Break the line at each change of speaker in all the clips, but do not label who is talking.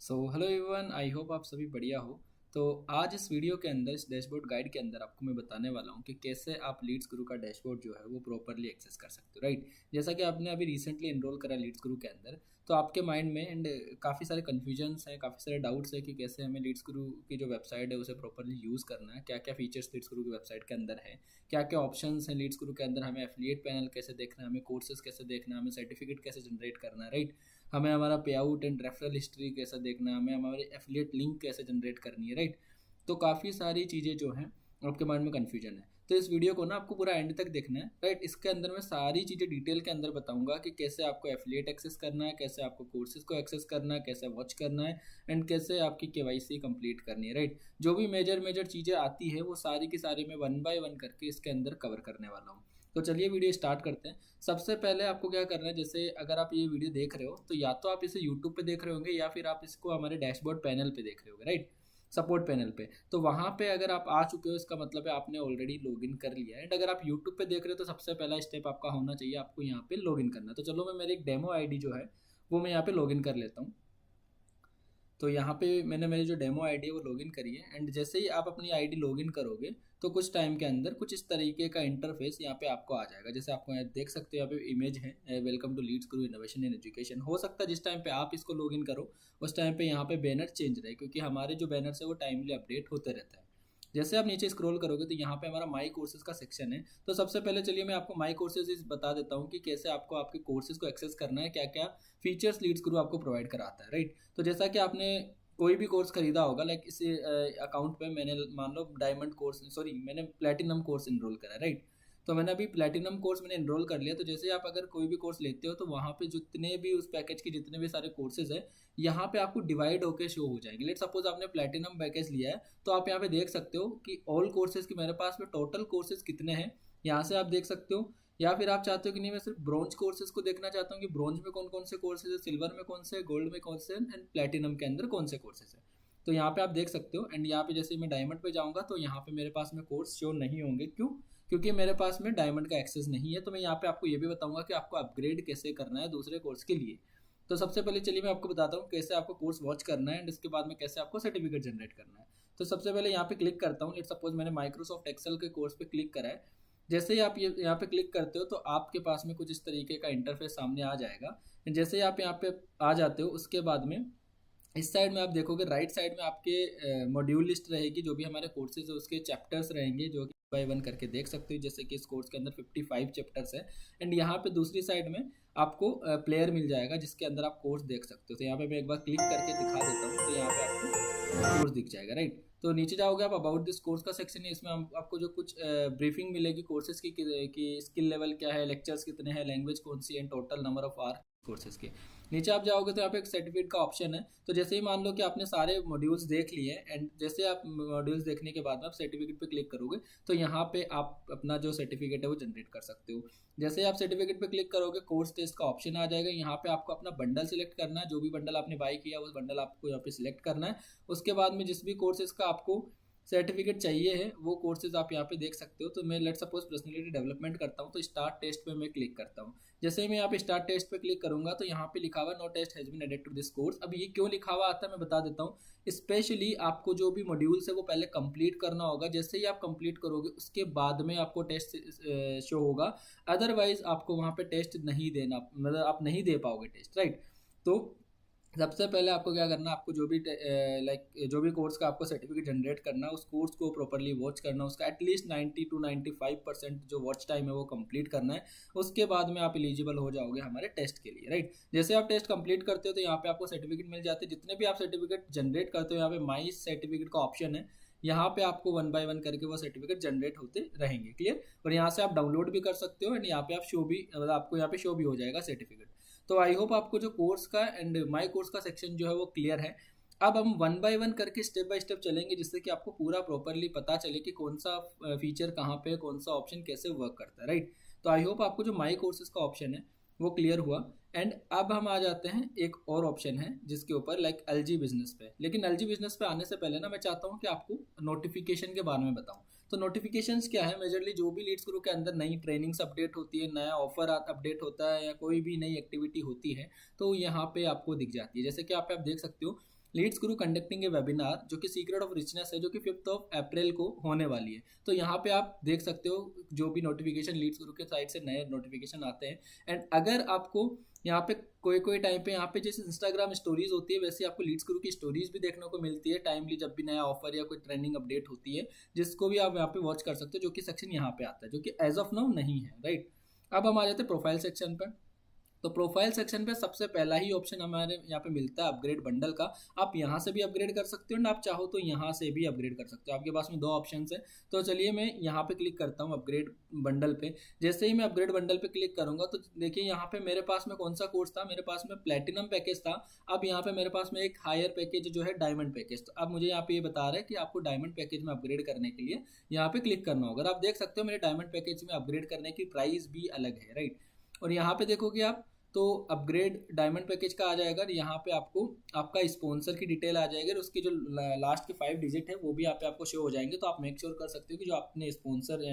So hello everyone, I hope आप सभी बढ़िया हो। तो आज इस वीडियो के अंदर, इस डैशबोर्ड गाइड के अंदर आपको मैं बताने वाला हूँ कि कैसे आप लीड्स गुरु का डैशबोर्ड जो है वो प्रॉपरली एक्सेस कर सकते हो, राइट। जैसा कि आपने अभी रिसेंटली एनरोल करा लीड्स गुरु के अंदर, तो आपके माइंड में एंड काफ़ी सारे कन्फ्यूजन्स हैं, काफ़ी सारे डाउट्स हैं कि कैसे हमें लीड्स गुरु की जो वेबसाइट है उसे प्रॉपरली यूज़ करना है, क्या क्या फीचर्स लीड्स गुरु की वेबसाइट के अंदर है, क्या क्या ऑप्शंस हैं लीड्स गुरु के अंदर, हमें एफिलिएट पैनल कैसे देखना है, हमें कोर्सेज कैसे देखना है, हमें सर्टिफिकेट कैसे जनरेट करना है, राइट। हमें हमारा पे आउट एंड रेफरल हिस्ट्री कैसा देखना है, हमें हमारी एफिलिएट लिंक कैसे जनरेट करनी है, राइट। तो काफ़ी सारी चीज़ें जो हैं आपके माइंड में कन्फ्यूजन है, तो इस वीडियो को ना आपको पूरा एंड तक देखना है, राइट। इसके अंदर मैं सारी चीज़ें डिटेल के अंदर बताऊंगा कि कैसे आपको एफिलिएट एक्सेस करना है, कैसे आपको कोर्सेज को एक्सेस करना है, कैसे वॉच करना है एंड कैसे आपकी केवाईसी कंप्लीट करनी है, राइट। जो भी मेजर मेजर चीज़ें आती है वो सारी की सारी मैं वन बाय वन करके इसके अंदर कवर करने वाला हूँ। तो चलिए वीडियो स्टार्ट करते हैं। सबसे पहले आपको क्या करना है, जैसे अगर आप ये वीडियो देख रहे हो तो या तो आप इसे यूट्यूब पे देख रहे होंगे या फिर आप इसको हमारे डैशबोर्ड पैनल पे देख रहे होंगे, राइट, सपोर्ट पैनल पे। तो वहाँ पे अगर आप आ चुके हो इसका मतलब है आपने ऑलरेडी लॉगिन कर लिया है। एंड अगर आप यूट्यूब पे देख रहे हो तो सबसे पहला स्टेप आपका होना चाहिए, आपको यहाँ पे लॉगिन करना। तो चलो मैं मेरी एक डेमो आईडी जो है वो मैं यहाँ पे लॉगिन कर लेता हूँ। तो यहाँ पे मैंने मेरी जो डेमो आईडी है वो लॉगिन करी है। एंड जैसे ही आप अपनी आईडी लॉगिन करोगे तो कुछ टाइम के अंदर कुछ इस तरीके का इंटरफेस यहाँ पे आपको आ जाएगा। जैसे आपको यहाँ देख सकते हो, यहाँ पे इमेज है, welcome to Leeds Guru innovation in education. हो सकता है जिस टाइम पे आप इसको लॉगिन करो उस टाइम पे यहाँ पे बैनर चेंज रहे, क्योंकि हमारे जो बैनर्स है वो टाइमली अपडेट होते रहता है। जैसे आप नीचे स्क्रॉल करोगे तो यहाँ पे हमारा माई कोर्सेज का सेक्शन है। तो सबसे पहले चलिए मैं आपको माई कोर्सेज बता देता हूँ कि कैसे आपको आपके कोर्सेज को एक्सेस करना है, क्या क्या फीचर्स लीड्स गुरु आपको प्रोवाइड कराता है, राइट। तो जैसा कि आपने कोई भी कोर्स खरीदा होगा, लाइक इस अकाउंट पे मैंने मान लो डायमंड कोर्स, सॉरी मैंने प्लेटिनम कोर्स इनरोल करा, राइट। तो मैंने अभी प्लेटिनम कोर्स मैंने इनरोल कर लिया। तो जैसे आप अगर कोई भी कोर्स लेते हो तो वहाँ पे जितने भी उस पैकेज के जितने भी सारे कोर्सेज है यहाँ पे आपको डिवाइड होकर शो हो जाएंगे। लेट सपोज आपने प्लेटिनम पैकेज लिया है तो आप यहाँ पे देख सकते हो कि ऑल कोर्सेज की मेरे पास में टोटल कोर्सेज कितने हैं, यहाँ से आप देख सकते हो। या फिर आप चाहते हो कि नहीं मैं सिर्फ ब्रॉन्ज कोर्सेज को देखना चाहता हूँ कि ब्रॉन्ज में कौन कौन से कोर्सेज है, सिल्वर में कौन से, गोल्ड में कौन से एंड प्लेटिनम के अंदर कौन से कोर्सेज है। तो यहाँ पे आप देख सकते हो। एंड यहाँ पे जैसे मैं डायमंड पे जाऊँगा तो यहाँ पे मेरे पास में कोर्स शो नहीं होंगे। क्यों? क्योंकि मेरे पास में डायमंड का एक्सेस नहीं है। तो मैं यहाँ पे आपको ये भी बताऊंगा कि आपको अपग्रेड कैसे करना है दूसरे कोर्स के लिए। तो सबसे पहले चलिए मैं आपको बताता हूँ कैसे आपको कोर्स वॉच करना है एंड इसके बाद में कैसे आपको सर्टिफिकेट जनरेट करना है। तो सबसे पहले यहाँ पे क्लिक करता हूँ। लेट सपोज मैंने माइक्रोसॉफ्ट एक्सेल के कोर्स पे क्लिक करा है। जैसे ही आप ये यहाँ पे क्लिक करते हो तो आपके पास में कुछ इस तरीके का इंटरफेस सामने आ जाएगा। जैसे ही आप यहाँ पे आ जाते हो उसके बाद में इस साइड में आप देखोगे, राइट साइड में आपके मॉड्यूल लिस्ट रहेगी, जो भी हमारे कोर्सेज है उसके चैप्टर्स रहेंगे, जो कि बाय वन करके देख सकते हो। जैसे कि इस कोर्स के अंदर 55 चैप्टर्स है। एंड यहाँ पे दूसरी साइड में आपको प्लेयर मिल जाएगा जिसके अंदर आप कोर्स देख सकते हो। तो यहाँ पे मैं एक बार क्लिक करके दिखा देता हूँ तो यहाँ पे आपको कोर्स दिख जाएगा, राइट। तो नीचे जाओगे आप, अबाउट दिस कोर्स का सेक्शन है, इसमें आपको जो कुछ ब्रीफिंग मिलेगी कोर्सेज की कि स्किल लेवल क्या है, लेक्चर्स कितने हैं, लैंग्वेज कौन सी and total number of our courses के। नीचे आप जाओगे तो यहाँ पे एक सर्टिफिकेट का ऑप्शन है। तो जैसे ही मान लो कि आपने सारे मॉड्यूल्स देख लिए एंड जैसे आप मॉड्यूल्स देखने के बाद में आप सर्टिफिकेट पे क्लिक करोगे तो यहाँ पे आप अपना जो सर्टिफिकेट है वो जनरेट कर सकते हो। जैसे ही आप सर्टिफिकेट पे क्लिक करोगे कोर्स टेस्ट का ऑप्शन आ जाएगा। यहाँ पे आपको अपना बंडल सिलेक्ट करना है, जो भी बंडल आपने बाय किया उस बंडल आपको यहाँ पे सिलेक्ट करना है। उसके बाद में जिस भी कोर्सेज का आपको सर्टिफिकेट चाहिए है वो कोर्सेज आप यहाँ पे देख सकते हो। तो मैं लेट सपोज पर्सनैलिटी डेवलपमेंट करता हूँ तो स्टार्ट टेस्ट पे मैं क्लिक करता हूँ। जैसे ही मैं यहाँ पे स्टार्ट टेस्ट पे क्लिक करूंगा तो यहाँ पे लिखा हुआ no test has been added to this course. अब ये क्यों लिखा हुआ आता है मैं बता देता हूँ। स्पेशली आपको जो भी मॉड्यूल्स है वो पहले कंप्लीट करना होगा। जैसे ही आप कंप्लीट करोगे उसके बाद में आपको टेस्ट शो होगा, अदरवाइज आपको वहाँ पे टेस्ट नहीं देना, मतलब आप नहीं दे पाओगे टेस्ट, राइट। तो सबसे पहले आपको क्या करना है, आपको जो भी जो भी कोर्स का आपको सर्टिफिकेट जनरेट करना है उस कोर्स को प्रॉपरली वॉच करना है, उसका एटलीस्ट 90 to 95% जो वॉच टाइम है वो कंप्लीट करना है। उसके बाद में आप एलिजिबल हो जाओगे हमारे टेस्ट के लिए, राइट। जैसे आप टेस्ट कंप्लीट करते हो तो यहाँ पे आपको सर्टिफिकेट मिल जाते हैं। जितने भी आप सर्टिफिकेट जनरेट करते हो यहाँ पे माई सर्टिफिकेट का ऑप्शन है, यहाँ पे आपको वन बाय वन करके वो सर्टिफिकेट जनरेट होते रहेंगे, क्लियर। और यहाँ से आप डाउनलोड भी कर सकते हो एंड यहाँ पे आप शो भी, मतलब आपको यहाँ पे शो भी हो जाएगा सर्टिफिकेट। तो आई होप आपको जो कोर्स का एंड माई कोर्स का सेक्शन जो है वो क्लियर है। अब हम वन बाय वन करके स्टेप बाय स्टेप चलेंगे जिससे कि आपको पूरा प्रॉपरली पता चले कि कौन सा फीचर कहाँ पे, कौन सा ऑप्शन कैसे वर्क करता है, राइट। तो आई होप आपको जो माई कोर्सेज का ऑप्शन है वो क्लियर हुआ। एंड अब हम आ जाते हैं एक और ऑप्शन है जिसके ऊपर, लाइक एलजी बिजनेस पे। लेकिन एलजी बिजनेस पे आने से पहले ना मैं चाहता हूँ कि आपको नोटिफिकेशन के बारे में बताऊँ। तो नोटिफिकेशंस क्या है, मेजरली जो भी लीड्स ग्रुप के अंदर नई ट्रेनिंग्स अपडेट होती है, नया ऑफर अपडेट होता है या कोई भी नई एक्टिविटी होती है तो यहाँ पे आपको दिख जाती है। जैसे कि आप देख सकते हो लीड्स गुरु कंडक्टिंग ए वेबिनार, जो कि सीक्रेट ऑफ रिचनेस है, जो कि 5 अप्रैल को होने वाली है। तो यहाँ पे आप देख सकते हो जो भी नोटिफिकेशन लीड्स गुरु के साइड से नए नोटिफिकेशन आते हैं। एंड अगर आपको यहाँ पे कोई टाइम पे यहाँ पे जैसे इंस्टाग्राम स्टोरीज होती है, वैसे आपको लीड्स गुरु की स्टोरीज भी देखने को मिलती है टाइमली, जब भी नया ऑफर या कोई ट्रेंडिंग अपडेट होती है, जिसको भी आप यहाँ पे वॉच कर सकते हो, जो कि सेक्शन यहाँ पे आता है, जो कि एज ऑफ नाउ नहीं है, राइट। अब हम आ जाते हैं प्रोफाइल सेक्शन पर। तो प्रोफाइल सेक्शन पे सबसे पहला ही ऑप्शन हमारे यहाँ पे मिलता है अपग्रेड बंडल का। आप यहाँ से भी अपग्रेड कर सकते हो एंड आप चाहो तो यहाँ से भी अपग्रेड कर सकते हो, आपके पास में 2 ऑप्शन है। तो चलिए मैं यहाँ पे क्लिक करता हूँ अपग्रेड बंडल पे। जैसे ही मैं अपग्रेड बंडल पे क्लिक करूँगा तो देखिए यहाँ पे मेरे पास में कौन सा कोर्स था, मेरे पास में प्लेटिनम पैकेज था। अब यहाँ पे मेरे पास में एक हायर पैकेज जो है डायमंड पैकेज। तो अब मुझे यहाँ पे ये बता रहा है कि आपको डायमंड पैकेज में अपग्रेड करने के लिए यहाँ पे क्लिक करना होगा। आप देख सकते हो मेरे डायमंड पैकेज में अपग्रेड करने की प्राइस भी अलग है, राइट। और यहाँ पे देखोगे आप तो अपग्रेड डायमंड पैकेज का आ जाएगा, यहाँ पे आपको आपका स्पॉन्सर की डिटेल आ जाएगी और उसकी जो लास्ट के 5 डिजिट है वो भी यहाँ पे आपको शो हो जाएंगे। तो आप मेक श्योर कर सकते हो कि जो आपने स्पॉन्सर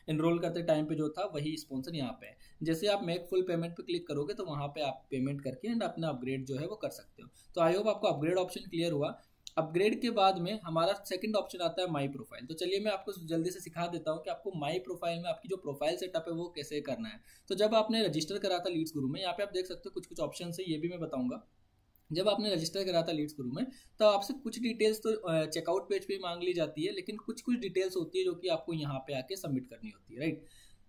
एनरोल करते टाइम पे जो था वही स्पॉन्सर यहाँ पे है। जैसे आप मेक फुल पेमेंट पे क्लिक करोगे तो वहाँ पे आप पेमेंट करके एंड अपना अपग्रेड जो है वो कर सकते हो। तो आई होप आपको अपग्रेड ऑप्शन क्लियर हुआ। अपग्रेड के बाद में हमारा सेकंड ऑप्शन आता है माई प्रोफाइल। तो चलिए मैं आपको जल्दी से सिखा देता हूँ कि आपको माई प्रोफाइल में आपकी जो प्रोफाइल सेटअप है वो कैसे करना है। तो जब आपने रजिस्टर करा था लीड्स गुरु में, यहाँ पे आप देख सकते हो कुछ ऑप्शन है, ये भी मैं बताऊंगा। जब आपने रजिस्टर करा था लीड्स गुरु में तो आपसे कुछ डिटेल्स तो चेकआउट पेज पे मांग ली जाती है, लेकिन कुछ डिटेल्स होती है जो कि आपको यहाँ पे आके सबमिट करनी होती है, राइट।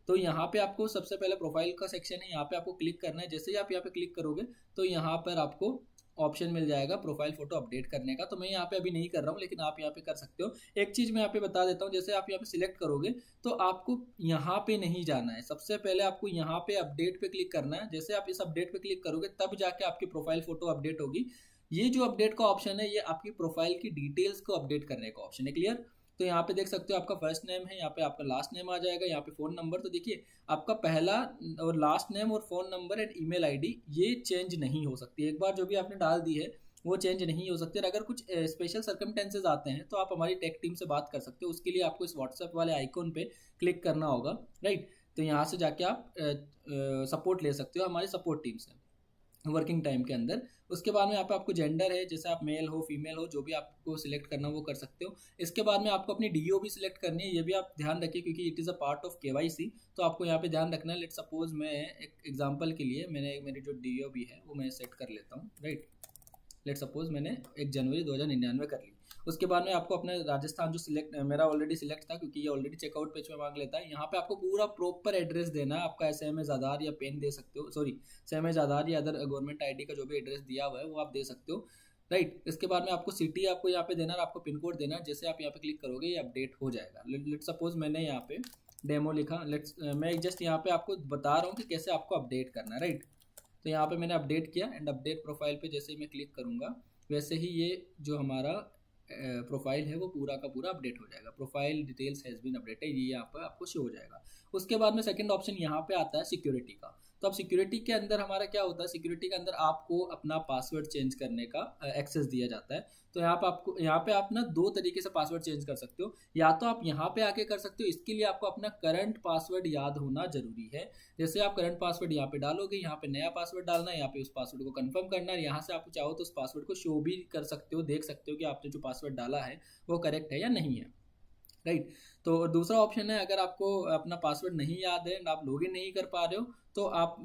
तो यहाँ पे आपको सबसे पहले प्रोफाइल का सेक्शन है, यहाँ पे आपको क्लिक करना है। जैसे ही आप यहाँ पे क्लिक करोगे तो यहाँ पर आपको ऑप्शन मिल जाएगा प्रोफाइल फोटो अपडेट करने का। तो मैं यहाँ पे अभी नहीं कर रहा हूँ, लेकिन आप यहाँ पे कर सकते हो। एक चीज़ मैं यहाँ पे बता देता हूँ, जैसे आप यहाँ पे सिलेक्ट करोगे तो आपको यहाँ पे नहीं जाना है, सबसे पहले आपको यहाँ पे अपडेट पे क्लिक करना है। जैसे आप इस अपडेट पे क्लिक करोगे तब जाके आपकी प्रोफाइल फोटो अपडेट होगी। ये जो अपडेट का ऑप्शन है ये आपकी प्रोफाइल की डिटेल्स को अपडेट करने का ऑप्शन है, क्लियर। तो यहाँ पे देख सकते हो आपका फर्स्ट नेम है, यहाँ पे आपका लास्ट नेम आ जाएगा, यहाँ पे फ़ोन नंबर। तो देखिए आपका पहला और लास्ट नेम और phone number and email ID ये चेंज नहीं हो सकती। एक बार जो भी आपने डाल दी है वो चेंज नहीं हो सकती। और अगर कुछ स्पेशल सर्कमटेंसेज आते हैं तो आप हमारी टेक टीम से बात कर सकते हो। उसके लिए आपको इस व्हाट्सएप वाले आइकॉन पे क्लिक करना होगा, राइट। तो यहाँ से जाके आप सपोर्ट ले सकते हो हमारी सपोर्ट टीम से वर्किंग टाइम के अंदर। उसके बाद में यहाँ पे आपको जेंडर है, जैसे आप मेल हो फीमेल हो, जो भी आपको सिलेक्ट करना वो कर सकते हो। इसके बाद में आपको अपनी डीओ भी सिलेक्ट करनी है, ये भी आप ध्यान रखिए क्योंकि it is a part of KYC. तो आपको यहाँ पे ध्यान रखना है। लेट सपोज मैं एक एग्जांपल के लिए मैंने मेरी जो डीओ भी है वो मैं सेट कर लेता हूँ, राइट। लेट सपोज मैंने 1 जनवरी 2099 कर ली। उसके बाद में आपको अपना राजस्थान जो सिलेक्ट मेरा ऑलरेडी सिलेक्ट था क्योंकि ये ऑलरेडी चेकआउट पेज में मांग लेता है। यहाँ पे आपको पूरा प्रॉपर एड्रेस देना है। आपका SMS आधार या पेन दे सकते हो, सॉरी SMS आधार या अदर गवर्नमेंट ID का जो भी एड्रेस दिया हुआ है वो आप दे सकते हो, राइट। इसके बाद में आपको सिटी आपको यहाँ पे देना है, आपको पिन कोड देना है। जैसे आप यहाँ पे क्लिक करोगे ये अपडेट हो जाएगा। लेट सपोज मैंने यहाँ पे डेमो लिखा, मैं जस्ट यहाँ पे आपको बता रहा हूँ कि कैसे आपको अपडेट करना है, राइट। तो यहाँ पे मैंने अपडेट किया एंड अपडेट प्रोफाइल पे जैसे ही मैं क्लिक करूँगा वैसे ही ये जो हमारा प्रोफाइल है वो पूरा का पूरा अपडेट हो जाएगा। Profile details has been updated, ये यहाँ पर आपको शो हो जाएगा। उसके बाद में सेकंड ऑप्शन यहाँ पे आता है सिक्योरिटी का। तो अब सिक्योरिटी के अंदर हमारा क्या होता है, सिक्योरिटी के अंदर आपको अपना पासवर्ड चेंज करने का एक्सेस दिया जाता है। तो यहाँ पे आप ना 2 तरीके से पासवर्ड चेंज कर सकते हो। या तो आप यहाँ पे आके कर सकते हो, इसके लिए आपको अपना करंट पासवर्ड याद होना जरूरी है। जैसे आप करंट पासवर्ड यहाँ पे डालोगे, यहाँ पे नया पासवर्ड डालना है, यहाँ पे उस पासवर्ड को कंफर्म करना है। यहाँ से आप चाहो तो उस पासवर्ड को शो भी कर सकते हो, देख सकते हो कि आपने जो पासवर्ड डाला है वो करेक्ट है या नहीं है, राइट। तो दूसरा ऑप्शन है, अगर आपको अपना पासवर्ड नहीं याद है, आप लॉगिन नहीं कर पा रहे हो तो आप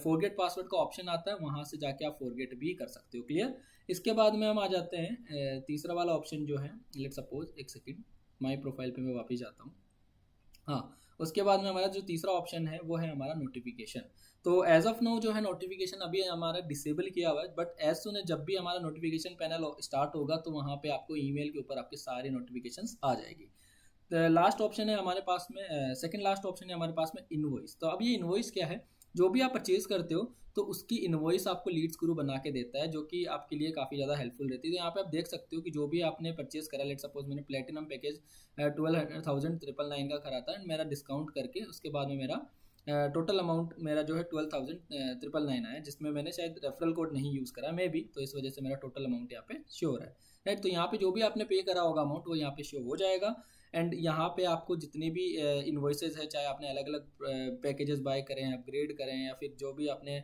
फॉरगेट पासवर्ड का ऑप्शन आता है, वहाँ से जाके आप फॉरगेट भी कर सकते हो, क्लियर। इसके बाद में हम आ जाते हैं तीसरा वाला ऑप्शन जो है। लेट सपोज एक सेकेंड, माई प्रोफाइल पे मैं वापस जाता हूँ। हाँ, उसके बाद में हमारा जो तीसरा ऑप्शन है वो है हमारा नोटिफिकेशन। तो एज ऑफ नाउ जो है नोटिफिकेशन अभी हमारा डिसेबल किया हुआ है, बट एज सुन जब भी हमारा नोटिफिकेशन पैनल स्टार्ट होगा तो वहाँ पे आपको ईमेल के ऊपर आपके सारे नोटिफिकेशंस आ जाएगी। लास्ट ऑप्शन है हमारे पास में, सेकंड लास्ट ऑप्शन है हमारे पास में इनवॉइस। तो अब ये इनवॉइस क्या है, जो भी आप परचेज करते हो तो उसकी इनवॉइस आपको लीड्स गुरु बना के देता है, जो कि आपके लिए काफ़ी ज़्यादा हेल्पफुल रहती है। तो यहाँ पे आप देख सकते हो कि जो भी आपने परचेज करा, लेट सपोज मैंने प्लेटिनम पैकेज 12,999 का करा था, मेरा डिस्काउंट करके उसके बाद में मेरा टोटल अमाउंट मेरा जो है 12,999 आया, जिसमें मैंने शायद रेफरल कोड नहीं यूज़ करा मे भी, तो इस वजह से मेरा टोटल अमाउंट यहाँ पे शो हो रहा है, राइट। तो यहाँ पे जो भी आपने पे करा होगा अमाउंट वो यहाँ पे शो हो जाएगा। एंड यहाँ पे आपको जितने भी इन्वॉइसेस है, चाहे आपने अलग अलग पैकेजेस बाय करें, अपग्रेड करें, या फिर जो भी आपने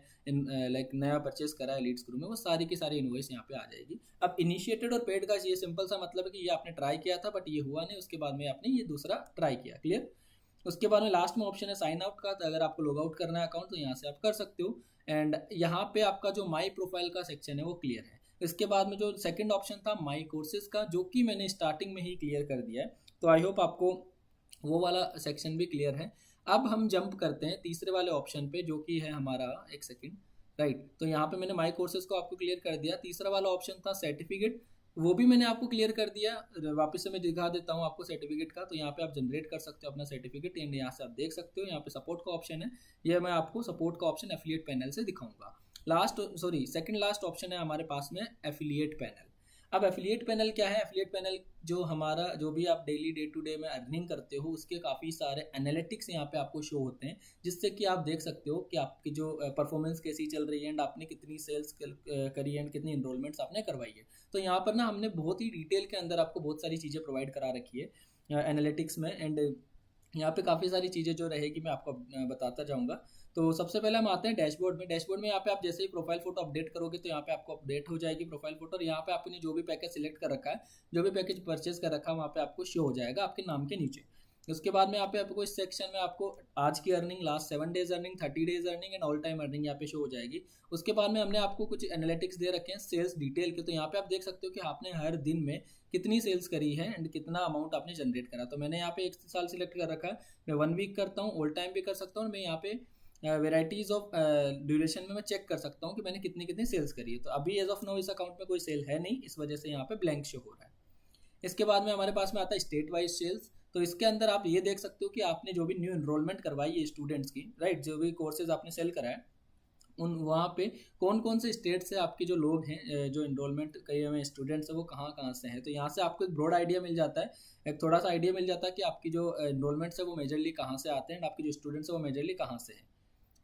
लाइक नया परचेस करा है लीड्स ग्रुप में, वो सारी की सारी इन्वॉइस यहाँ पे आ जाएगी। अब इनिशिएटेड और पेड का ये सिंपल सा मतलब है कि ये आपने ट्राई किया था बट ये हुआ नहीं, उसके बाद में आपने ये दूसरा ट्राई किया, क्लियर। उसके बाद में लास्ट में ऑप्शन है साइन आउट का, तो अगर आपको लॉग आउट करना है अकाउंट तो यहाँ से आप कर सकते हो। एंड यहाँ पे आपका जो माई प्रोफाइल का सेक्शन है वो क्लियर है। इसके बाद में जो सेकंड ऑप्शन था माई कोर्सेज का, जो कि मैंने स्टार्टिंग में ही क्लियर कर दिया है, तो आई होप आपको वो वाला सेक्शन भी क्लियर है। अब हम जंप करते हैं तीसरे वाले ऑप्शन पे, जो कि है हमारा, एक सेकेंड, राइट। तो यहाँ पे मैंने माई कोर्सेज को आपको क्लियर कर दिया। तीसरा वाला ऑप्शन था सर्टिफिकेट, वो भी मैंने आपको क्लियर कर दिया। वापस से मैं दिखा देता हूँ आपको सर्टिफिकेट का। तो यहाँ पे आप जनरेट कर सकते हो अपना सर्टिफिकेट, एंड यहाँ से आप देख सकते हो। यहाँ पे सपोर्ट का ऑप्शन है, ये मैं आपको सपोर्ट का ऑप्शन एफिलिएट पैनल से दिखाऊंगा। सेकंड लास्ट ऑप्शन है हमारे पास में एफिलिएट पैनल। अब एफिलिएट पैनल क्या है? एफिलिएट पैनल जो हमारा, जो भी आप डेली डे टू डे में अर्निंग करते हो, उसके काफ़ी सारे एनालिटिक्स यहाँ पे आपको शो होते हैं, जिससे कि आप देख सकते हो कि आपकी जो परफॉर्मेंस कैसी चल रही है, एंड आपने कितनी सेल्स करी है, एंड कितनी इनरोलमेंट्स आपने करवाई है। तो यहाँ पर ना हमने बहुत ही डिटेल के अंदर आपको बहुत सारी चीज़ें प्रोवाइड करा रखी है एनालिटिक्स में। एंड यहाँ पे काफ़ी सारी चीज़ें जो रहेगी मैं आपको बताता जाऊँगा। तो सबसे पहले हम आते हैं डैशबोर्ड में। डैशबोर्ड में यहाँ पे आप जैसे ही प्रोफाइल फोटो अपडेट करोगे तो यहाँ पे आपको अपडेट हो जाएगी प्रोफाइल फोटो, और यहाँ पे आपने जो भी पैकेज सिलेक्ट कर रखा है, जो भी पैकेज परचेज कर रखा है, वहाँ पे आपको शो हो जाएगा आपके नाम के नीचे। उसके बाद में यहाँ पे आपको इस सेक्शन में आपको आज की earning, last 7 days earning, 30 days earning and all time earning यहाँ पे शो हो जाएगी। उसके बाद में हमने आपको कुछ एनालिटिक्स दे रखे हैं सेल्स डिटेल के। तो यहाँ पे आप देख सकते हो कि आपने हर दिन में कितनी सेल्स करी है एंड कितना अमाउंट आपने जनरेट करा। तो मैंने यहाँ पे 1 साल सिलेक्ट कर रखा है, मैं 1 वीक करता हूँ, ऑल टाइम भी कर सकता हूँ, मैं यहाँ पे वेराइटीज ऑफ ड्यूरेशन में मैं चेक कर सकता हूँ कि मैंने कितनी कितनी सेल्स करी है। तो अभी एज ऑफ नाउ इस अकाउंट में कोई सेल है नहीं, इस वजह से यहाँ पे ब्लैंक शो हो रहा है। इसके बाद में हमारे पास में आता है स्टेट वाइज सेल्स। तो इसके अंदर आप ये देख सकते हो कि आपने जो भी न्यू एनरोलमेंट करवाई है स्टूडेंट्स की, राइट, जो भी कोर्सेज आपने सेल कराया, उन वहाँ पे कौन कौन से स्टेट से आपके जो लोग हैं, जो एनरोलमेंट किए हुए स्टूडेंट्स हैं, वो कहाँ कहाँ से हैं। तो यहाँ से आपको एक ब्रॉड आइडिया मिल जाता है, एक थोड़ा सा आइडिया मिल जाता है कि आपकी जो एनरोलमेंट्स है वो मेजरली कहाँ से आते हैं, आपके जो स्टूडेंट्स है वो मेजरली कहाँ से हैं,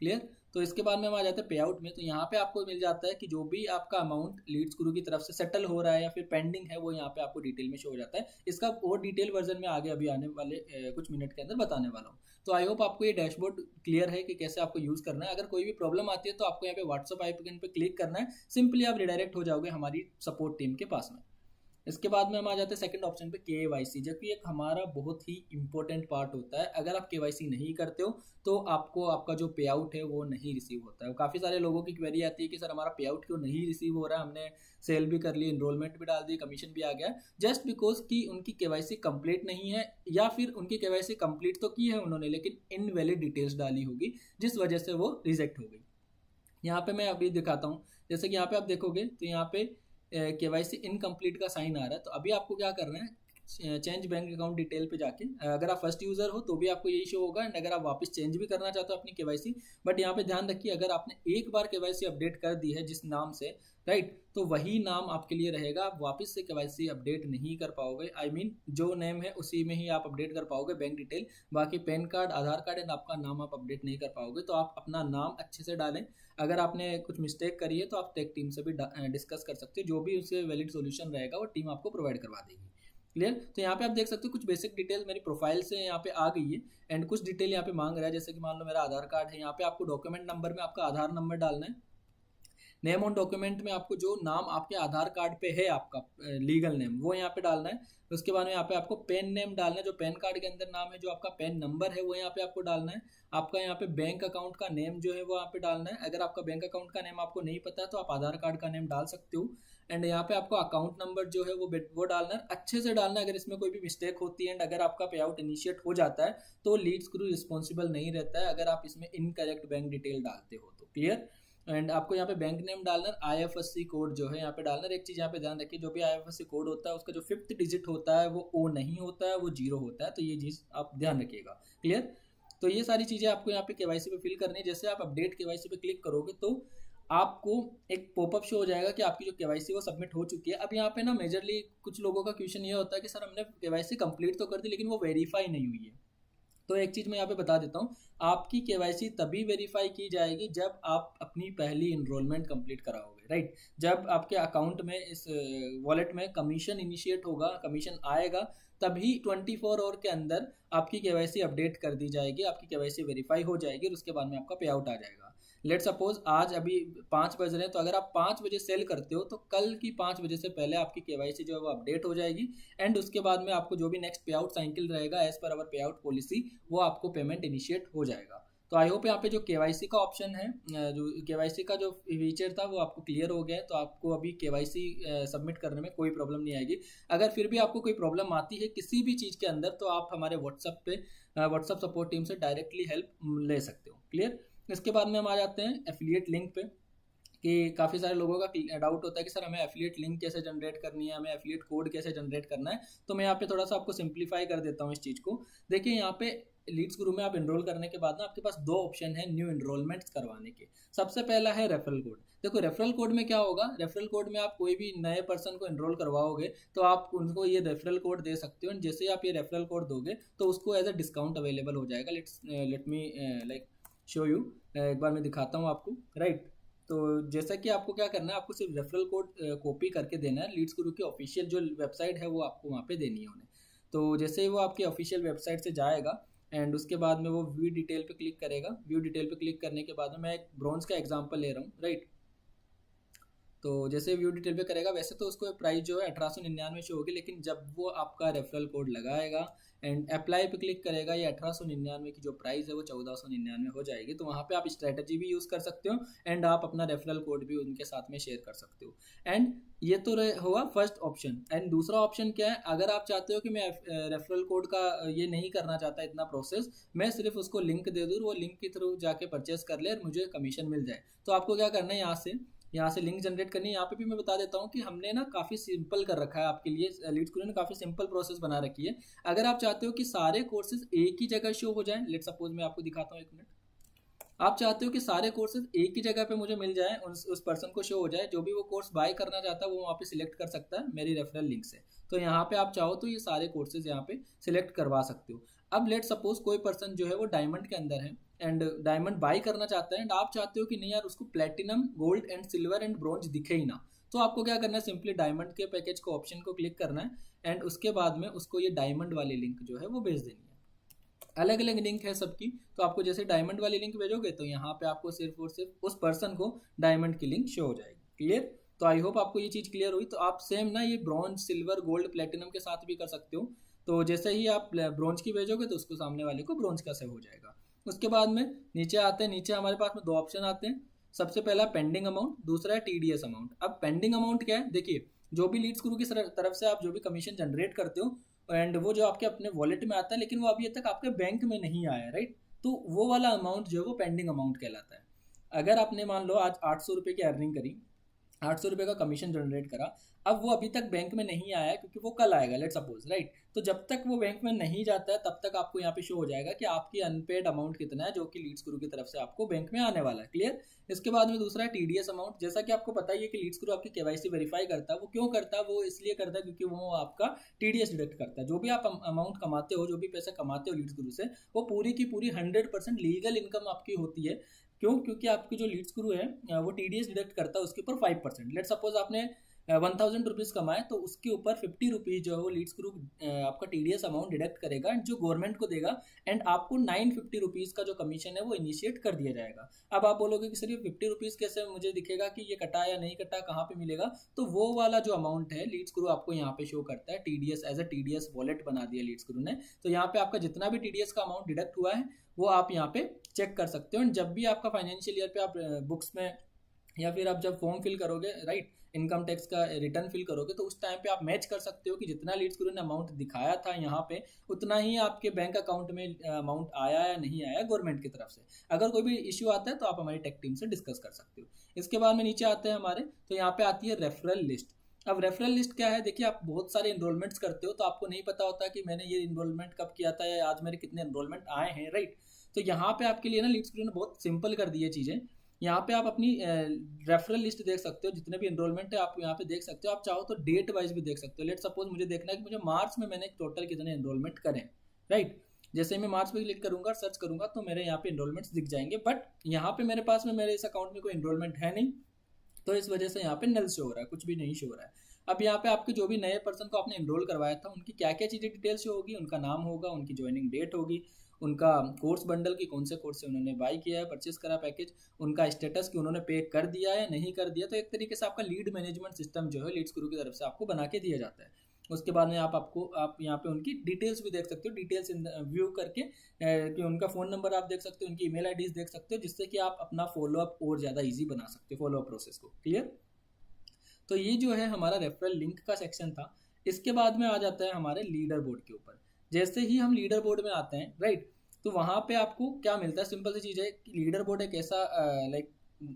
क्लियर। तो इसके बाद में हम आ जाते हैं पे आउट में। तो यहाँ पे आपको मिल जाता है कि जो भी आपका अमाउंट लीड्स गुरु की तरफ से सेटल हो रहा है या फिर पेंडिंग है, वो यहाँ पे आपको डिटेल में शो हो जाता है। इसका और डिटेल वर्जन में आगे अभी आने वाले कुछ मिनट के अंदर बताने वाला हूँ। तो आई होप आपको ये डैशबोर्ड क्लियर है कि कैसे आपको यूज़ करना है। अगर कोई भी प्रॉब्लम आती है तो आपको यहाँ पे व्हाट्सअप आइकन पे क्लिक करना है, सिंपली आप रिडायरेक्ट हो जाओगे हमारी सपोर्ट टीम के पास में। इसके बाद में हम आ जाते हैं सेकंड ऑप्शन पे KYC, जो कि एक हमारा बहुत ही इंपॉर्टेंट पार्ट होता है। अगर आप KYC नहीं करते हो तो आपको आपका जो पे आउट है वो नहीं रिसीव होता है। काफ़ी सारे लोगों की क्वेरी आती है कि सर हमारा पे आउट क्यों नहीं रिसीव हो रहा है, हमने सेल भी कर ली, इनरोलमेंट भी डाल दी, कमीशन भी आ गया, जस्ट बिकॉज कि उनकी KYC कंप्लीट नहीं है, या फिर उनकी KYC कंप्लीट तो की है उन्होंने लेकिन इनवैलिड डिटेल्स डाली होगी, जिस वजह से वो रिजेक्ट हो गई। यहाँ पे मैं अभी दिखाता हूँ, जैसे कि यहाँ पे आप देखोगे तो यहाँ पे KYC इनकम्प्लीट का साइन आ रहा है। तो अभी आपको क्या करना है, चेंज बैंक अकाउंट डिटेल पे जाके, अगर आप फर्स्ट यूज़र हो तो भी आपको यही शो होगा, एंड अगर आप वापस चेंज भी करना चाहते हो अपनी KYC, बट यहाँ पे ध्यान रखिए अगर आपने एक बार KYC अपडेट कर दी है जिस नाम से, राइट, तो वही नाम आपके लिए रहेगा, आप वापस से KYC अपडेट नहीं कर पाओगे। आई मीन जो नेम है उसी में ही आप अपडेट कर पाओगे बैंक डिटेल, बाकी pan card, Aadhaar card and आपका नाम आप अपडेट नहीं कर पाओगे। तो आप अपना नाम अच्छे से डालें। अगर आपने कुछ मिस्टेक करी है तो आप टेक टीम से भी डिस्कस कर सकते हो, जो भी उससे वैलिड सॉल्यूशन रहेगा वो टीम आपको प्रोवाइड करवा देगी, क्लियर। तो यहाँ पे आप देख सकते हो कुछ बेसिक डिटेल मेरी प्रोफाइल से यहाँ पे आ गई है, एंड कुछ डिटेल यहाँ पे मांग रहा है, जैसे कि मान लो मेरा आधार कार्ड है, यहाँ पे आपको डॉक्यूमेंट नंबर में आपका आधार नंबर डालना है। नेम ऑन डॉक्यूमेंट में आपको जो नाम आपके आधार कार्ड पे है आपका लीगल नेम, वो यहाँ पे डालना है। उसके बाद में यहाँ पे आपको पेन नेम डालना है, जो पैन कार्ड के अंदर नाम है, जो आपका पेन नंबर है वो यहाँ पे आपको डालना है। आपका यहाँ पे बैंक अकाउंट का नेम जो है वो यहाँ पे डालना है। अगर आपका बैंक अकाउंट का नेम आपको नहीं पता है तो आप आधार कार्ड का नेम डाल सकते हो। एंड यहाँ पे आपको अकाउंट नंबर जो है वो डालना है, अच्छे से डालना है। अगर इसमें कोई भी मिस्टेक होती है एंड अगर आपका पे आउट इनिशिएट हो जाता है तो लीड्स गुरु रिस्पॉन्सिबल नहीं रहता है, अगर आप इसमें इनकरेक्ट बैंक डिटेल डालते हो तो, क्लियर। एंड आपको यहाँ पे बैंक नेम डालना है, IFSC कोड जो है यहाँ पे डालना है। एक चीज़ यहाँ पे ध्यान रखिए, जो भी IFSC कोड होता है उसका जो 5th डिजिट होता है वो O नहीं होता है, वो 0 होता है। तो ये चीज़ आप ध्यान रखिएगा, क्लियर। तो ये सारी चीज़ें आपको यहाँ पे KYC पे फिल करनी है। जैसे आप अपडेट KYC पे क्लिक करोगे तो आपको एक पॉपअप शो हो जाएगा कि आपकी जो KYC वो सबमिट हो चुकी है। अब यहाँ पे ना मेजरली कुछ लोगों का क्वेश्चन ये होता है कि सर हमने KYC कंप्लीट तो कर दी लेकिन वो वेरीफाई नहीं हुई है। तो एक चीज़ मैं यहाँ पे बता देता हूँ, आपकी केवाईसी तभी वेरीफाई की जाएगी जब आप अपनी पहली इनरोलमेंट कंप्लीट कराओगे, राइट। जब आपके अकाउंट में इस वॉलेट में कमीशन इनिशिएट होगा, कमीशन आएगा, तभी 24 आवर के अंदर आपकी केवाईसी अपडेट कर दी जाएगी, आपकी केवाईसी वेरीफाई हो जाएगी और उसके बाद में आपका पे आउट आ जाएगा। लेट सपोज आज अभी 5 बज रहे हैं, तो अगर आप 5 बजे सेल करते हो तो कल की 5 बजे से पहले आपकी केवाईसी जो है वो अपडेट हो जाएगी, एंड उसके बाद में आपको जो भी नेक्स्ट पे आउट साइकिल रहेगा एज पर अवर पे आउट पॉलिसी, वो आपको पेमेंट इनिशिएट हो जाएगा। तो आई होप यहाँ पे जो केवाईसी का ऑप्शन है, जो केवाईसी का जो फीचर था वो आपको क्लियर हो गया है, तो आपको अभी केवाईसी सबमिट करने में कोई प्रॉब्लम नहीं आएगी। अगर फिर भी आपको कोई प्रॉब्लम आती है किसी भी चीज़ के अंदर, तो आप हमारे व्हाट्सअप पे व्हाट्सअप सपोर्ट टीम से डायरेक्टली हेल्प ले सकते हो। क्लियर। इसके बाद में हम आ जाते हैं एफिलिएट लिंक पे, कि काफ़ी सारे लोगों का डाउट होता है कि सर हमें एफिलिएट लिंक कैसे जनरेट करनी है, हमें एफिलिएट कोड कैसे जनरेट करना है। तो मैं यहाँ पे थोड़ा सा आपको सिंप्लीफाई कर देता हूँ इस चीज़ को। देखिए यहाँ पे लीड्स गुरु में आप इनरोल करने के बाद ना आपके पास दो ऑप्शन है न्यू इनरोलमेंट्स करवाने के। सबसे पहला है रेफरल कोड। देखो रेफरल कोड में क्या होगा, रेफरल कोड में आप कोई भी नए पर्सन को इनरोल करवाओगे तो आप उनको ये रेफरल कोड दे सकते हो, जैसे आप ये रेफरल कोड दोगे तो उसको एज अ डिस्काउंट अवेलेबल हो जाएगा। Let me like show you, एक बार मैं दिखाता हूँ आपको, राइट। तो जैसा कि आपको क्या करना है, आपको सिर्फ रेफरल कोड कॉपी करके देना है, लीड्स गुरु की ऑफिशियल जो वेबसाइट है वो आपको वहाँ पे देनी है उन्हें। तो जैसे ही वो आपकी ऑफिशियल वेबसाइट से जाएगा एंड उसके बाद में वो व्यू डिटेल पे क्लिक करेगा, व्यू डिटेल पे क्लिक करने के बाद में मैं एक ब्रॉन्ज का एग्जांपल ले रहा हूँ, राइट। तो जैसे व्यू डिटेल पे करेगा वैसे तो उसको प्राइस जो है 1899 शो होगी, लेकिन जब वो आपका रेफरल कोड लगाएगा एंड अप्लाई पे क्लिक करेगा, ये 1899 की जो प्राइस है वो 1499 हो जाएगी। तो वहाँ पे आप स्ट्रेटजी भी यूज़ कर सकते हो एंड आप अपना रेफरल कोड भी उनके साथ में शेयर कर सकते हो। एंड ये तो हुआ फर्स्ट ऑप्शन। एंड दूसरा ऑप्शन क्या है, अगर आप चाहते हो कि मैं रेफरल कोड का ये नहीं करना चाहता इतना प्रोसेस, मैं सिर्फ उसको लिंक दे दूँ, वो लिंक के थ्रू जाके परचेस कर ले और मुझे कमीशन मिल जाए, तो आपको क्या करना है, यहाँ से लिंक जनरेट करनी है। यहाँ पे भी मैं बता देता हूँ कि हमने ना काफ़ी सिंपल कर रखा है आपके लिए, लीड्स गुरु ने काफ़ी सिंपल प्रोसेस बना रखी है। अगर आप चाहते हो कि सारे कोर्सेज एक ही जगह शो हो जाए, लेट सपोज मैं आपको दिखाता हूँ, एक मिनट। आप चाहते हो कि सारे कोर्सेज एक ही जगह पे मुझे मिल जाए, उस पर्सन को शो हो जाए, जो भी वो कोर्स बाय करना चाहता है वो वहाँ पे सिलेक्ट कर सकता है मेरी रेफरल लिंक से। तो यहाँ पे आप चाहो तो ये सारे कोर्सेज यहाँ पे सिलेक्ट करवा सकते हो। अब लेट सपोज कोई पर्सन जो है वो डायमंड के अंदर है एंड डायमंड बाय करना चाहता है एंड आप चाहते हो कि नहीं यार उसको platinum, gold and silver and bronze दिखे ही ना, तो आपको क्या करना है, सिंपली डायमंड के पैकेज को ऑप्शन को क्लिक करना है एंड उसके बाद में उसको ये डायमंड वाली लिंक जो है वो भेज देनी है। अलग अलग लिंक है सबकी, तो आपको जैसे डायमंड वाली लिंक भेजोगे तो यहाँ पे आपको सिर्फ और सिर्फ उस पर्सन को डायमंड की लिंक शो हो जाएगी। क्लियर। तो आई होप आपको ये चीज़ क्लियर हुई। तो आप सेम ना ये ब्रॉन्ज, सिल्वर, गोल्ड, प्लेटिनम के साथ भी कर सकते हो। तो जैसे ही आप ब्रॉन्ज की भेजोगे तो उसको सामने वाले को ब्रॉन्ज का सेव हो जाएगा। उसके बाद में नीचे आते हैं, नीचे हमारे पास में दो ऑप्शन आते हैं। सबसे पहला पेंडिंग अमाउंट, दूसरा है टीडीएस अमाउंट। अब पेंडिंग अमाउंट क्या है, देखिए जो भी लीड्स गुरु की तरफ से आप जो भी कमीशन जनरेट करते हो एंड वो जो आपके अपने वॉलेट में आता है लेकिन वो अभी तक आपके बैंक में नहीं आया, राइट, तो वो वाला अमाउंट जो है वो पेंडिंग अमाउंट कहलाता है। अगर आपने मान लो आज 800 रुपये की अर्निंग करी, 800 रुपये का कमीशन जनरेट करा, अब वो अभी तक बैंक में नहीं आया क्योंकि वो कल आएगा, लेट सपोज, राइट। तो जब तक वो बैंक में नहीं जाता है तब तक आपको यहाँ पे शो हो जाएगा कि आपकी अनपेड अमाउंट कितना है जो कि लीड्स गुरु की तरफ से आपको बैंक में आने वाला है। क्लियर। इसके बाद में दूसरा है टीडीएस अमाउंट। जैसा कि आपको पता ही है कि लीड्स गुरु आपकी केवाईसी वेरीफाई करता है। वो क्यों करता है, वो इसलिए करता है क्योंकि वो आपका टीडीएस डिडक्ट करता है। जो भी आप अमाउंट कमाते हो, जो भी पैसे कमाते हो लीड्स गुरु से, वो पूरी की पूरी 100% लीगल इनकम आपकी होती है। क्यों, क्योंकि आपकी जो लीड्स गुरु है वो टीडीएस डिडक्ट करता है उसके ऊपर 5%। लेट सपोज आपने 1000 रुपीज़ कमाए तो उसके ऊपर 50 रुपीज़ जो है वो लीड्स ग्रुप आपका टीडीएस अमाउंट डिडक्ट करेगा एंड जो गवर्नमेंट को देगा, एंड आपको 950 रुपीज़ का जो कमीशन है वो इनिशिएट कर दिया जाएगा। अब आप बोलोगे कि सर ये 50 रुपीज़ कैसे मुझे दिखेगा कि ये कटा या नहीं कटा, कहाँ पे मिलेगा, तो वो वाला जो अमाउंट है लीड्स ग्रुप आपको यहाँ पे शो करता है। TDS as a TDS wallet बना दिया लीड्स ग्रुप ने, तो यहाँ पे आपका जितना भी टीडीएस का अमाउंट डिडक्ट हुआ है वो आप यहाँ पे चेक कर सकते हो। एंड जब भी आपका फाइनेंशियल ईयर पे आप बुक्स में या फिर आप जब फॉर्म फिल करोगे, राइट, इनकम टैक्स का रिटर्न फिल करोगे, तो उस टाइम पे आप मैच कर सकते हो कि जितना लीड्स गुरु ने अमाउंट दिखाया था यहाँ पे उतना ही आपके बैंक अकाउंट में अमाउंट आया या नहीं आया गवर्नमेंट की तरफ से। अगर कोई भी इश्यू आता है तो आप हमारी टेक टीम से डिस्कस कर सकते हो। इसके बाद में नीचे आते हैं हमारे, तो यहाँ पे आती है रेफरल लिस्ट। अब रेफरल लिस्ट क्या है, देखिए आप बहुत सारे इनरोलमेंट्स करते हो तो आपको नहीं पता होता कि मैंने ये इनरोलमेंट कब किया था या आज मेरे कितने इनरोलमेंट आए हैं, राइट। तो यहाँ पे आपके लिए ना लीड्स गुरु ने बहुत सिंपल कर दी है चीज़ें। यहाँ पे आप अपनी रेफरल लिस्ट देख सकते हो, जितने भी एनरोलमेंट है आप यहाँ पे देख सकते हो। आप चाहो तो डेट वाइज भी देख सकते हो। लेट सपोज मुझे देखना है कि मुझे मार्च में मैंने टोटल कितने एनरोलमेंट करें, राइट। जैसे मैं मार्च पे क्लिक करूंगा, सर्च करूंगा तो मेरे यहाँ पे इनरोलमेंट्स दिख जाएंगे, बट यहाँ पे मेरे पास में मेरे इस अकाउंट में कोई इनरोलमेंट है नहीं, तो इस वजह से यहाँ पे नल शो हो रहा है, कुछ भी नहीं शो हो रहा है। अब यहाँ पे आपके जो भी नए पर्सन को आपने इनरोल करवाया था उनकी क्या क्या चीज़ें डिटेल शो होगी, उनका नाम होगा, उनकी ज्वाइनिंग डेट होगी, उनका कोर्स बंडल की कौन से कोर्स से उन्होंने बाई किया है, परचेस करा पैकेज, उनका स्टेटस कि उन्होंने पे कर दिया है नहीं कर दिया। तो एक तरीके से आपका लीड मैनेजमेंट सिस्टम जो है लीड्स गुरु की तरफ से आपको बना के दिया जाता है। उसके बाद में आप यहाँ पे उनकी डिटेल्स भी देख सकते हो, डिटेल्स व्यू करके कि उनका फ़ोन नंबर आप देख सकते हो, उनकी ईमेल आईडीज देख सकते हो, जिससे कि आप अपना फॉलोअप और ज़्यादा ईजी बना सकते हो, फॉलोअप प्रोसेस को। क्लियर? तो ये जो है हमारा रेफरल लिंक का सेक्शन था। इसके बाद में आ जाता है हमारे लीडर बोर्ड के ऊपर। जैसे ही हम लीडर बोर्ड में आते हैं, राइट, तो वहाँ पे आपको क्या मिलता है, सिंपल सी चीज़ है कि लीडर बोर्ड एक ऐसा लाइक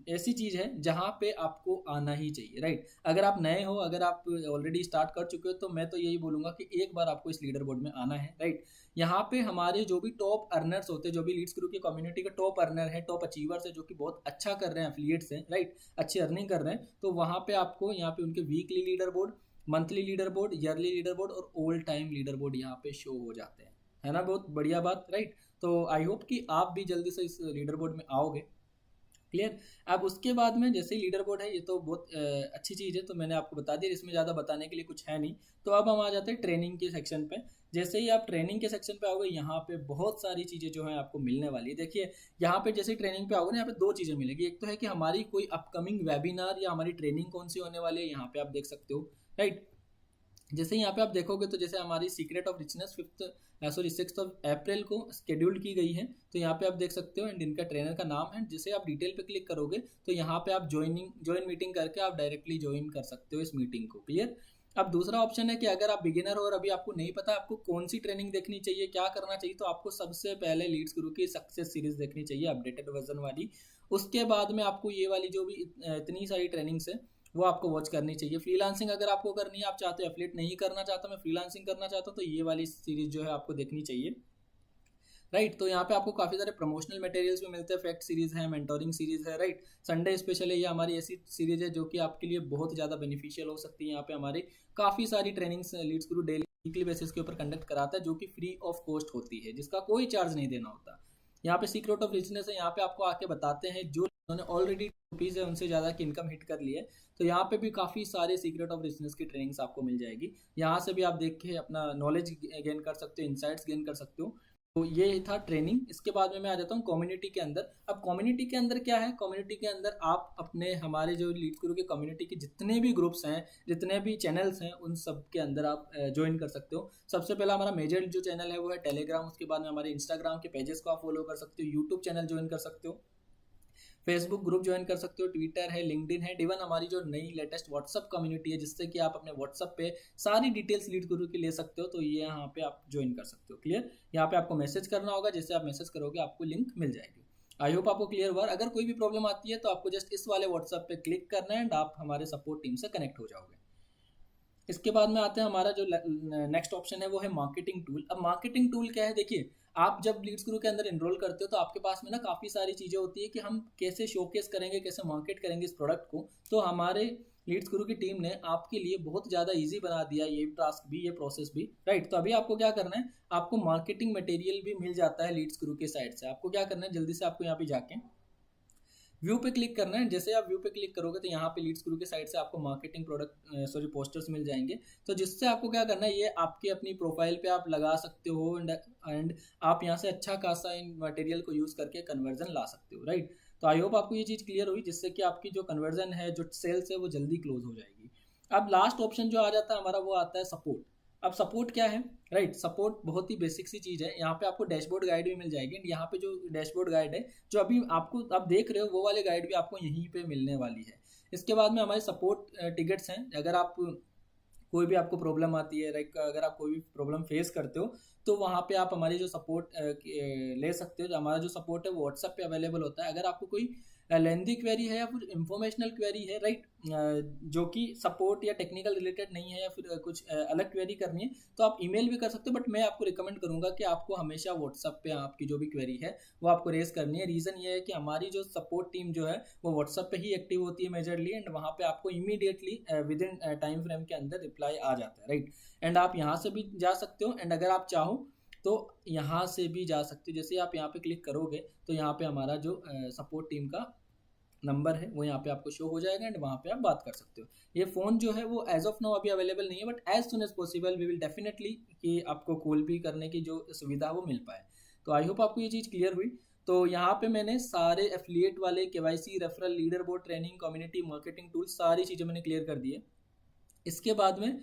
ऐसी चीज़ है जहाँ पे आपको आना ही चाहिए, राइट। अगर आप नए हो, अगर आप ऑलरेडी स्टार्ट कर चुके हो, तो मैं तो यही बोलूँगा कि एक बार आपको इस लीडर बोर्ड में आना है, राइट। यहाँ पे हमारे जो भी टॉप अर्नर्स होते हैं, जो भी लीड्स ग्रुप की कम्युनिटी के टॉप अर्नर है, टॉप अचीवर्स है, जो कि बहुत अच्छा कर रहे हैं, एफिलिएट्स हैं, राइट, अच्छी अर्निंग कर रहे हैं, तो वहाँ पे आपको यहाँ पे उनके weekly leader board, monthly leader board, yearly leader board और ऑल टाइम लीडर बोर्ड यहाँ पे शो हो जाते हैं, है ना। बहुत बढ़िया बात, राइट। तो आई होप कि आप भी जल्दी से इस लीडर बोर्ड में आओगे। क्लियर? अब उसके बाद में जैसे ही लीडर बोर्ड है, ये तो बहुत अच्छी चीज़ है, तो मैंने आपको बता दिया, इसमें ज़्यादा बताने के लिए कुछ है नहीं। तो अब हम आ जाते हैं ट्रेनिंग के सेक्शन पे। जैसे ही आप ट्रेनिंग के सेक्शन पे आओगे, यहाँ पे बहुत सारी चीज़ें जो है आपको मिलने वाली है। देखिए यहाँ पे जैसे ट्रेनिंग पे आओगे ना, यहाँ पे दो चीज़ें मिलेगी। एक तो है कि हमारी कोई अपकमिंग वेबिनार या हमारी ट्रेनिंग कौन सी होने वाली है, यहाँ पे आप देख सकते हो, राइट। जैसे यहाँ पे आप देखोगे तो जैसे हमारी सीक्रेट ऑफ रिचनेस 6 अप्रैल को शेड्यूल्ड की गई है, तो यहाँ पे आप देख सकते हो, एंड इनका ट्रेनर का नाम है। जैसे आप डिटेल पे क्लिक करोगे तो यहाँ पे आप ज्वाइन मीटिंग करके आप डायरेक्टली ज्वाइन कर सकते हो इस मीटिंग को। क्लियर? अब दूसरा ऑप्शन है कि अगर आप बिगिनर हो और अभी आपको नहीं पता आपको कौन सी ट्रेनिंग देखनी चाहिए, क्या करना चाहिए, तो आपको सबसे पहले लीड्स गुरु की सक्सेस सीरीज देखनी चाहिए, अपडेटेड वर्जन वाली। उसके बाद में आपको ये वाली जो भी इतनी सारी ट्रेनिंग्स है वो आपको वॉच करनी चाहिए। फ्रीलांसिंग अगर आपको करनी है, आप चाहते हो एफिलिएट नहीं करना चाहता, मैं फ्रीलांसिंग करना चाहता हूँ, तो ये वाली सीरीज जो है आपको देखनी चाहिए, राइट। तो यहाँ पे आपको काफ़ी सारे प्रमोशनल मटेरियल्स भी मिलते हैं, फैक्ट सीरीज है, मेंटोरिंग सीरीज है, राइट। संडे स्पेशल है, ये हमारी ऐसी सीरीज है जो कि आपके लिए बहुत ज़्यादा बेनिफिशियल हो सकती है। यहाँ पे हमारी काफ़ी सारी ट्रेनिंग्स लीड्स गुरु डेली वीकली बेसिस के ऊपर कंडक्ट कराता है, जो कि फ्री ऑफ कॉस्ट होती है, जिसका कोई चार्ज नहीं देना होता। यहाँ पे सीक्रेट ऑफ रिचनेस है, यहाँ पे आपको आके बताते हैं जो उन्होंने ऑलरेडी रुपीज़ है उनसे ज़्यादा की इनकम हिट कर ली है, तो यहाँ पे भी काफ़ी सारे सीक्रेट ऑफ रिचनेस की ट्रेनिंग्स आपको मिल जाएगी। यहाँ से भी आप देख के अपना नॉलेज गेन कर सकते हो, इंसाइट्स गेन कर सकते हो। तो ये था ट्रेनिंग। इसके बाद में मैं आ जाता हूँ कम्युनिटी के अंदर। अब कम्युनिटी के अंदर क्या है, कम्युनिटी के अंदर आप अपने हमारे जो लीड्स गुरु के कम्युनिटी के जितने भी ग्रुप्स हैं, जितने भी चैनल्स हैं, उन सब के अंदर आप ज्वाइन कर सकते हो। सबसे पहला हमारा मेजर जो चैनल है वो है टेलीग्राम। उसके बाद में हमारे इंस्टाग्राम के पेजेस को आप फॉलो कर सकते हो, यूट्यूब चैनल ज्वाइन कर सकते हो, फेसबुक ग्रुप ज्वाइन कर सकते हो, ट्विटर है, लिंक्डइन है, इवन हमारी जो नई लेटेस्ट व्हाट्सअप कम्युनिटी है, जिससे कि आप अपने व्हाट्सअप पे सारी डिटेल्स लीड गुरु की ले सकते हो, तो ये यहाँ पे आप ज्वाइन कर सकते हो। क्लियर? यहाँ पे आपको मैसेज करना होगा, जैसे आप मैसेज करोगे आपको लिंक मिल जाएगी। आई होप आपको क्लियर हुआ। अगर कोई भी प्रॉब्लम आती है तो आपको जस्ट इस वाले व्हाट्सअप पे क्लिक करना है एंड आप हमारे सपोर्ट टीम से कनेक्ट हो जाओगे। इसके बाद में आते हैं हमारा जो नेक्स्ट ऑप्शन है वो है मार्केटिंग टूल। अब मार्केटिंग टूल क्या है, देखिए आप जब लीड्स गुरु के अंदर एनरोल करते हो तो आपके पास में ना काफ़ी सारी चीज़ें होती है कि हम कैसे शोकेस करेंगे, कैसे मार्केट करेंगे इस प्रोडक्ट को। तो हमारे लीड्स गुरु की टीम ने आपके लिए बहुत ज़्यादा इजी बना दिया ये टास्क भी, ये प्रोसेस भी, राइट। तो अभी आपको क्या करना है, आपको मार्केटिंग मटेरियल भी मिल जाता है लीड्स गुरु के साइड से। आपको क्या करना है, जल्दी से आपको यहाँ पे जाके व्यू पे क्लिक करना है। जैसे आप व्यू पे क्लिक करोगे तो यहाँ पे लीड्स गुरु के साइड से आपको मार्केटिंग प्रोडक्ट पोस्टर्स मिल जाएंगे। तो जिससे आपको क्या करना है, ये आपकी अपनी प्रोफाइल पे आप लगा सकते हो एंड आप यहाँ से अच्छा खासा इन मटेरियल को यूज़ करके कन्वर्जन ला सकते हो, राइट। तो आई होप आपको ये चीज़ क्लियर हुई, जिससे कि आपकी जो कन्वर्जन है, जो सेल्स है, वो जल्दी क्लोज हो जाएगी। अब लास्ट ऑप्शन जो आ जाता है हमारा, वो आता है सपोर्ट। अब सपोर्ट क्या है, राइट। सपोर्ट बहुत ही बेसिक सी चीज़ है। यहाँ पे आपको डैशबोर्ड गाइड भी मिल जाएगी। यहाँ पे जो डैशबोर्ड गाइड है जो अभी आपको आप देख रहे हो, वो वाले गाइड भी आपको यहीं पे मिलने वाली है। इसके बाद में हमारे सपोर्ट टिकट्स हैं। अगर आप कोई भी आपको प्रॉब्लम आती है, लाइक अगर आप कोई भी प्रॉब्लम फेस करते हो, तो वहाँ पे आप हमारी जो सपोर्ट ले सकते हो। हमारा जो सपोर्ट है वो व्हाट्सएप पे अवेलेबल होता है। अगर आपको कोई लेंदी क्वेरी है या फिर इंफॉर्मेशनल क्वेरी है, राइट, जो कि सपोर्ट या टेक्निकल रिलेटेड नहीं है, या फिर कुछ अलग क्वेरी करनी है, तो आप ईमेल भी कर सकते हो। बट मैं आपको रिकमेंड करूंगा कि आपको हमेशा व्हाट्सएप पे आपकी जो भी क्वेरी है वो आपको रेज करनी है। रीज़न ये है कि हमारी जो सपोर्ट टीम जो है वो व्हाट्सएप पे ही एक्टिव होती है मेजरली, एंड वहाँ पे आपको immediately with in time frame के अंदर रिप्लाई आ जाता है, राइट। एंड आप यहाँ से भी जा सकते हो, एंड अगर आप चाहो तो यहाँ से भी जा सकते हो। जैसे आप यहाँ पे क्लिक करोगे तो यहाँ पे हमारा जो सपोर्ट टीम का नंबर है वो यहाँ पे आपको शो हो जाएगा एंड वहाँ पे आप बात कर सकते हो। ये फ़ोन जो है वो एज ऑफ नाउ अभी अवेलेबल नहीं है, but as soon as possible we will definitely कि आपको कॉल भी करने की जो सुविधा है वो मिल पाए। तो आई होप आपको ये चीज़ क्लियर हुई। तो यहाँ पे मैंने सारे एफिलिएट वाले KYC, referral, leader board, training, community, marketing tool सारी चीज़ें मैंने क्लियर कर दी है। इसके बाद में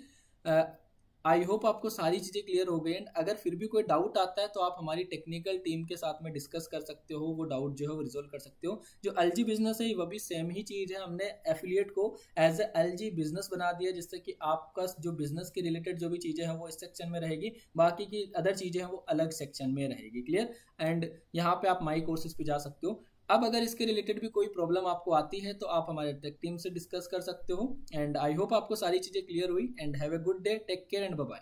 आई होप आपको सारी चीज़ें क्लियर हो गई एंड अगर फिर भी कोई डाउट आता है तो आप हमारी टेक्निकल टीम के साथ में डिस्कस कर सकते हो, वो डाउट जो है वो रिजोल्व कर सकते हो। जो एलजी बिजनेस है वो भी सेम ही चीज़ है, हमने एफिलिएट को एज ए एलजी बिजनेस बना दिया जिससे कि आपका जो बिजनेस के रिलेटेड जो भी चीज़ें हैं वो इस सेक्शन में रहेगी, बाकी की अदर चीज़ें हैं वो अलग सेक्शन में रहेगी। क्लियर। एंड यहाँ पे आप माई कोर्सेज पे जा सकते हो। अब अगर इसके रिलेटेड भी कोई प्रॉब्लम आपको आती है तो आप हमारे टेक टीम से डिस्कस कर सकते हो। एंड आई होप आपको सारी चीज़ें क्लियर हुई and have a good day, take care and bye bye.